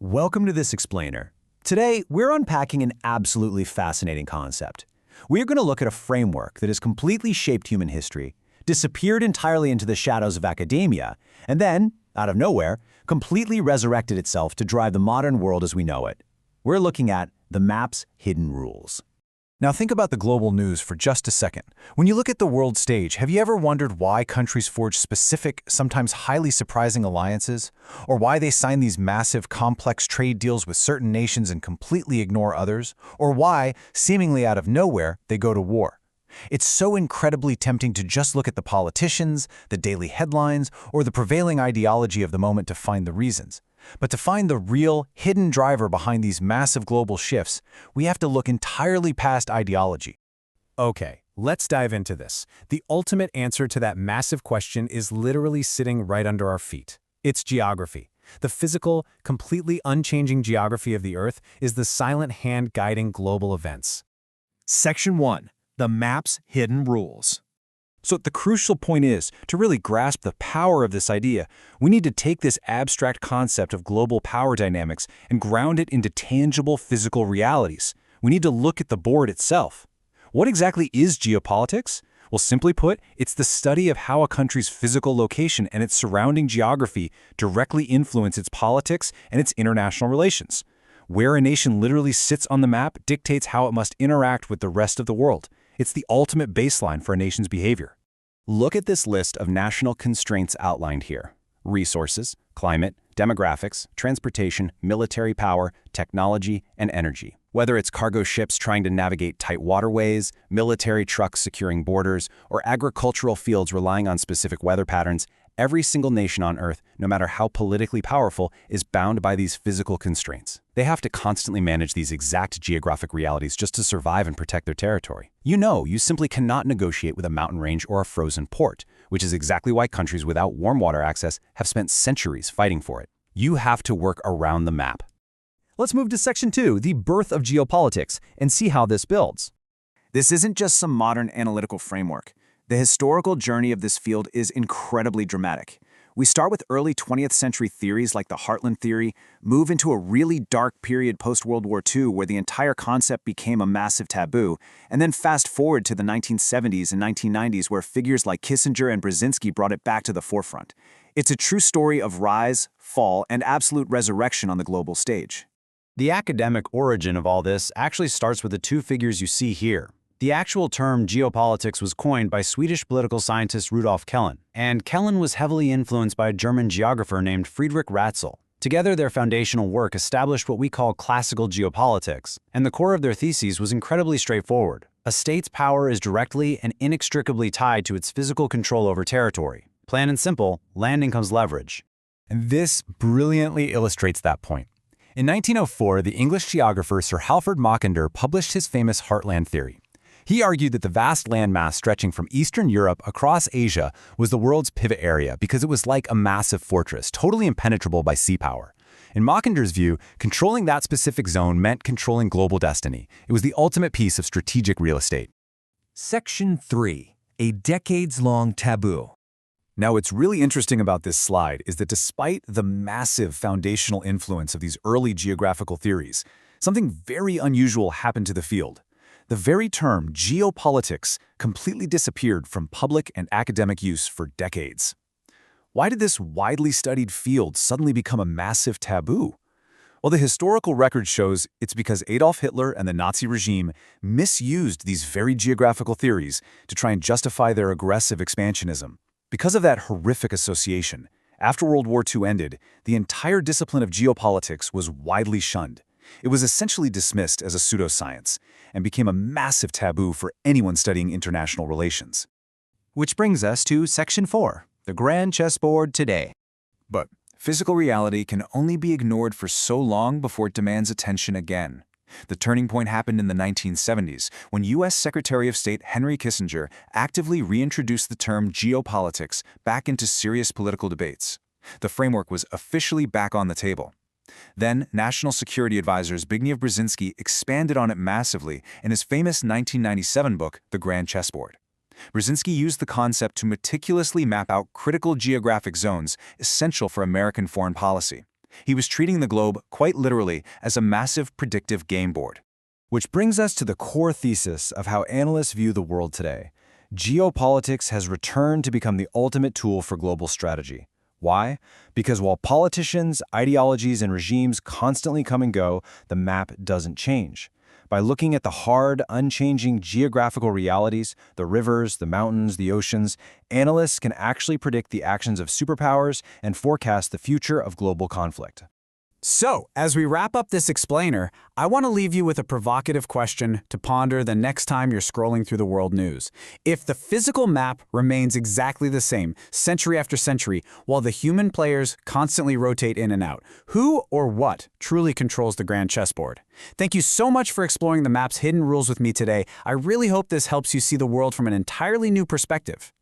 Welcome to this explainer. Today, we're unpacking an absolutely fascinating concept. We're going to look at a framework that has completely shaped human history, disappeared entirely into the shadows of academia, and then, out of nowhere, completely resurrected itself to drive the modern world as we know it. We're looking at the map's hidden rules. Now think about the global news for just a second. When you look at the world stage, have you ever wondered why countries forge specific, sometimes highly surprising alliances? Or why they sign these massive, complex trade deals with certain nations and completely ignore others? Or why, seemingly out of nowhere, they go to war? It's so incredibly tempting to just look at the politicians, the daily headlines, or the prevailing ideology of the moment to find the reasons. But to find the real, hidden driver behind these massive global shifts, we have to look entirely past ideology. Okay, let's dive into this. The ultimate answer to that massive question is literally sitting right under our feet. It's geography. The physical, completely unchanging geography of the Earth is the silent hand guiding global events. Section 1. The map's hidden rules. So the crucial point is, to really grasp the power of this idea, we need to take this abstract concept of global power dynamics and ground it into tangible physical realities. We need to look at the board itself. What exactly is geopolitics? Well, simply put, it's the study of how a country's physical location and its surrounding geography directly influence its politics and its international relations. Where a nation literally sits on the map dictates how it must interact with the rest of the world. It's the ultimate baseline for a nation's behavior. Look at this list of national constraints outlined here: resources, climate, demographics, transportation, military power, technology, and energy. Whether it's cargo ships trying to navigate tight waterways, military trucks securing borders, or agricultural fields relying on specific weather patterns, every single nation on Earth, no matter how politically powerful, is bound by these physical constraints. They have to constantly manage these exact geographic realities just to survive and protect their territory. You simply cannot negotiate with a mountain range or a frozen port, which is exactly why countries without warm water access have spent centuries fighting for it. You have to work around the map. Let's move to Section 2, the birth of geopolitics, and see how this builds. This isn't just some modern analytical framework. The historical journey of this field is incredibly dramatic. We start with early 20th century theories like the Heartland Theory, move into a really dark period post-World War II where the entire concept became a massive taboo, and then fast forward to the 1970s and 1990s where figures like Kissinger and Brzezinski brought it back to the forefront. It's a true story of rise, fall, and absolute resurrection on the global stage. The academic origin of all this actually starts with the two figures you see here. The actual term geopolitics was coined by Swedish political scientist Rudolf Kellen, and Kellen was heavily influenced by a German geographer named Friedrich Ratzel. Together, their foundational work established what we call classical geopolitics, and the core of their theses was incredibly straightforward. A state's power is directly and inextricably tied to its physical control over territory. Plain and simple, landing comes leverage. And this brilliantly illustrates that point. In 1904, the English geographer Sir Halford Mackinder published his famous Heartland Theory. He argued that the vast landmass stretching from Eastern Europe across Asia was the world's pivot area because it was like a massive fortress, totally impenetrable by sea power. In Mackinder's view, controlling that specific zone meant controlling global destiny. It was the ultimate piece of strategic real estate. Section 3. A decades-long taboo. Now, what's really interesting about this slide is that despite the massive foundational influence of these early geographical theories, something very unusual happened to the field. The very term geopolitics completely disappeared from public and academic use for decades. Why did this widely studied field suddenly become a massive taboo? Well, the historical record shows it's because Adolf Hitler and the Nazi regime misused these very geographical theories to try and justify their aggressive expansionism. Because of that horrific association, after World War II ended, the entire discipline of geopolitics was widely shunned. It was essentially dismissed as a pseudoscience and became a massive taboo for anyone studying international relations. Which brings us to Section 4, the Grand Chessboard today. But physical reality can only be ignored for so long before it demands attention again. The turning point happened in the 1970s when U.S. Secretary of State Henry Kissinger actively reintroduced the term geopolitics back into serious political debates. The framework was officially back on the table. Then, National Security Advisor Zbigniew Brzezinski expanded on it massively in his famous 1997 book, The Grand Chessboard. Brzezinski used the concept to meticulously map out critical geographic zones essential for American foreign policy. He was treating the globe, quite literally, as a massive predictive game board. Which brings us to the core thesis of how analysts view the world today. Geopolitics has returned to become the ultimate tool for global strategy. Why? Because while politicians, ideologies, and regimes constantly come and go, the map doesn't change. By looking at the hard, unchanging geographical realities, the rivers, the mountains, the oceans, analysts can actually predict the actions of superpowers and forecast the future of global conflict. So, as we wrap up this explainer, I want to leave you with a provocative question to ponder the next time you're scrolling through the world news. If the physical map remains exactly the same, century after century, while the human players constantly rotate in and out, who or what truly controls the grand chessboard? Thank you so much for exploring the map's hidden rules with me today. I really hope this helps you see the world from an entirely new perspective.